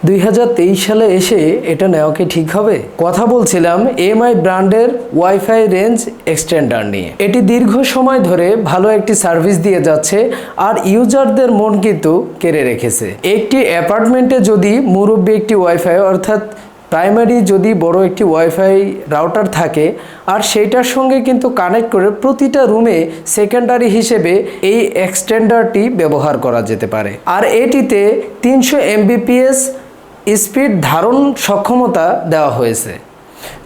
2023 সালে এসে এটা নেওয়া কি ঠিক হবে? কথা বলছিলাম এমআই ব্র্যান্ডের ওয়াইফাই রেঞ্জ এক্সটেন্ডার নিয়ে। এটি দীর্ঘ সময় ধরে ভালো একটি সার্ভিস দিয়ে যাচ্ছে আর ইউজারদের মন কিন্তু কেড়ে রেখেছে। একটি অ্যাপার্টমেন্টে যদি মুরব্বী একটি ওয়াইফাই অর্থাৎ প্রাইমারি যদি বড় একটি ওয়াইফাই রাউটার থাকে আর সেইটার সঙ্গে কিন্তু কানেক্ট করে প্রতিটা রুমে সেকেন্ডারি হিসেবে এই এক্সটেন্ডারটি ব্যবহার করা যেতে পারে। আর এটিতে 300 Mbps স্পিড ধারণ সক্ষমতা দেওয়া হয়েছে,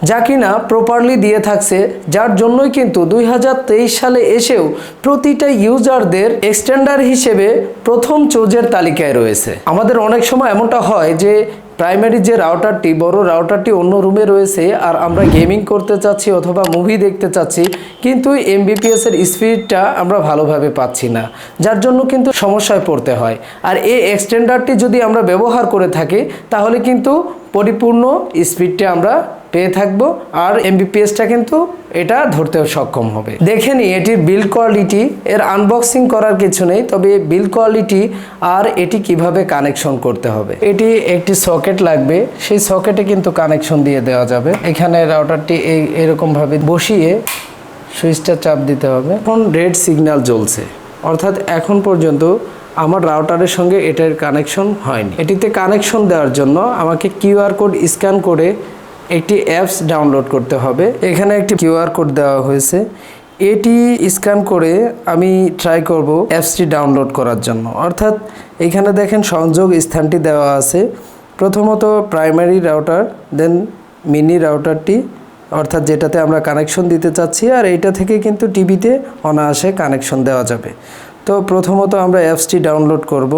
যা কিনা প্রপারলি দিয়ে থাকছে, যার জন্যই কিন্তু 2023 সালে এসেও প্রতিটা ইউজারদের এক্সটেন্ডার হিসেবে প্রথম চোজের তালিকায় রয়েছে। আমাদের অনেক সময় এমনটা হয় যে প্রাইমারি যে রাউটারটি বড় রাউটারটি অন্য রুমে রয়েছে আর আমরা গেমিং করতে চাচ্ছি অথবা মুভি দেখতে চাচ্ছি, কিন্তু Mbps এর স্পিডটা আমরা ভালোভাবে পাচ্ছি না, যার জন্য কিন্তু সমস্যায় পড়তে হয়। আর এই এক্সটেন্ডারটি যদি আমরা ব্যবহার করে থাকি তাহলে কিন্তু পরিপূর্ণ স্পিডটা আমরা পেয়ে থাকবো আর Mbpsটা কিন্তু এটা ধরতেও সক্ষম হবে। দেখে নিই এটির বিল্ড কোয়ালিটি। এর আনবক্সিং করার কিছু নেই, তবে বিল্ড কোয়ালিটি আর এটি কিভাবে কানেকশন করতে হবে। এটি একটি সকেট লাগবে, সেই সকেটে কিন্তু কানেকশন দিয়ে দেওয়া যাবে। এখানে রাউটারটি এরকমভাবে বসিয়ে সুইচটা চাপ দিতে হবে। এখন রেড সিগন্যাল জ্বলছে, অর্থাৎ এখন পর্যন্ত আমার রাউটারের সঙ্গে এটার কানেকশন হয়নি। এটিতে কানেকশন দেওয়ার জন্য আমাকে কিউআর কোড স্ক্যান করে একটি অ্যাপস ডাউনলোড করতে হবে। এখানে একটি কিউআর কোড দেওয়া হয়েছে, এটি স্ক্যান করে আমি ট্রাই করব অ্যাপসটি ডাউনলোড করার জন্য। অর্থাৎ এখানে দেখেন সংযোগ স্থানটি দেওয়া আছে, প্রথমত প্রাইমারি রাউটার, দেন মিনি রাউটারটি অর্থাৎ যেটাতে আমরা কানেকশন দিতে চাচ্ছি, আর এইটা থেকে কিন্তু টিভিতে অনায়াসে কানেকশন দেওয়া যাবে। তো প্রথমত আমরা অ্যাপসটি ডাউনলোড করব।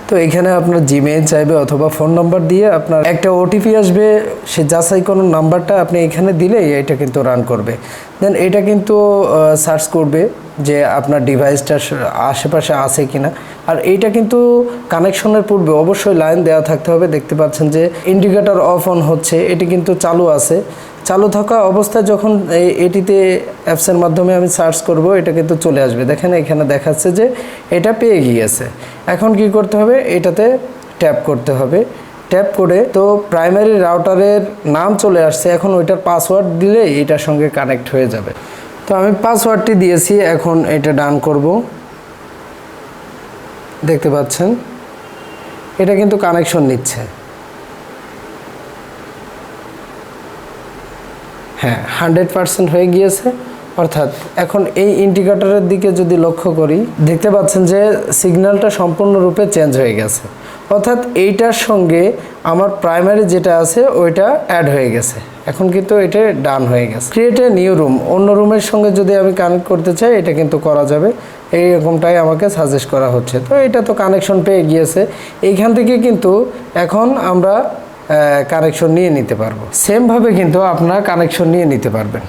তো এখানে আপনার জিমেইল চাইবে অথবা ফোন নাম্বার দিয়ে আপনার একটা ওটিপি আসবে, সে যাচাই কোনো নাম্বারটা আপনি এখানে দিলেই এটা কিন্তু রান করবে। দেন এটা কিন্তু সার্চ করবে যে আপনার ডিভাইসটা আশেপাশে আছে কিনা। আর এইটা কিন্তু কানেকশনের পূর্বে অবশ্যই লাইন দেওয়া থাকতে হবে। দেখতে পাচ্ছেন যে ইন্ডিকেটর অফ অন হচ্ছে, এটি কিন্তু চালু আছে। চালু থাকা অবস্থায় যখন এটিতে অ্যাপসের মাধ্যমে আমি সার্চ করব, এটা কিন্তু চলে আসবে। দেখেন এখানে দেখাচ্ছে যে এটা পেয়ে গিয়েছে। এখন কি করতে হবে, এটাতে ট্যাপ করতে হবে। ট্যাপ করে তো প্রাইমারি রাউটারের নাম চলে আসছে, এখন ওইটার পাসওয়ার্ড দিলে এটার সঙ্গে কানেক্ট হয়ে যাবে। তো আমি পাসওয়ার্ডটি দিয়েছি, এখন এটা ডান করব। দেখতে পাচ্ছেন এটা কিন্তু কানেকশন নিচ্ছে। হ্যাঁ, 100% হয়ে গিয়েছে। অর্থাৎ এখন এই ইন্ডিকেটরের দিকে যদি লক্ষ্য করি, দেখতে পাচ্ছেন যে সিগন্যালটা সম্পূর্ণরূপে চেঞ্জ হয়ে গেছে। অর্থাৎ এইটার সঙ্গে আমার প্রাইমারি যেটা আছে ওইটা অ্যাড হয়ে গেছে। এখন কিন্তু এটা ডান হয়ে গেছে। ক্রিয়েট এ নিউ রুম, অন্য রুমের সঙ্গে যদি আমি কানেক্ট করতে চাই এটা কিন্তু করা যাবে। এইরকমটাই আমাকে সাজেস্ট করা হচ্ছে। তো এটা তো কানেকশন পেয়ে গিয়েছে, এইখান থেকে কিন্তু এখন আমরা কানেকশন নিয়ে নিতে পারবো। সেমভাবে কিন্তু আপনারা কানেকশন নিয়ে নিতে পারবেন।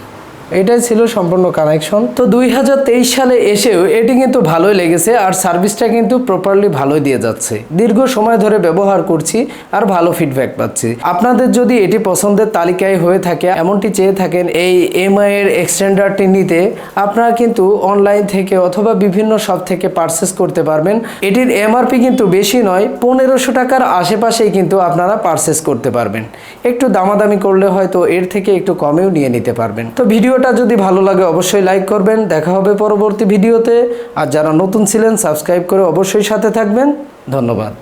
এটাই ছিল সম্পূর্ণ কানেকশন। তো 2023 সালে এসেও এটি কিন্তু ভালোই লেগেছে আর সার্ভিসটা কিন্তু প্রপারলি ভালোই দিয়ে যাচ্ছে। দীর্ঘ সময় ধরে ব্যবহার করছি আর ভালো ফিডব্যাক পাচ্ছি। আপনাদের যদি এটি পছন্দের তালিকায় হয়ে থাকে, এমনটি চেয়ে থাকেন এই এমআই এর এক্সটেন্ডারটি নিতে, আপনারা কিন্তু অনলাইন থেকে অথবা বিভিন্ন শপ থেকে পারচেস করতে পারবেন। এটির এমআরপি কিন্তু বেশি নয়, 1500 টাকার আশেপাশেই কিন্তু আপনারা পারচেস করতে পারবেন। একটু দামাদামি করলে হয়তো এর থেকে একটু কমেও নিয়ে নিতে পারবেন। তো ভিডিওটা যদি ভালো লাগে অবশ্যই লাইক করবেন। দেখা হবে পরবর্তী ভিডিওতে। আর যারা নতুন ছিলেন সাবস্ক্রাইব করে অবশ্যই সাথে থাকবেন। ধন্যবাদ।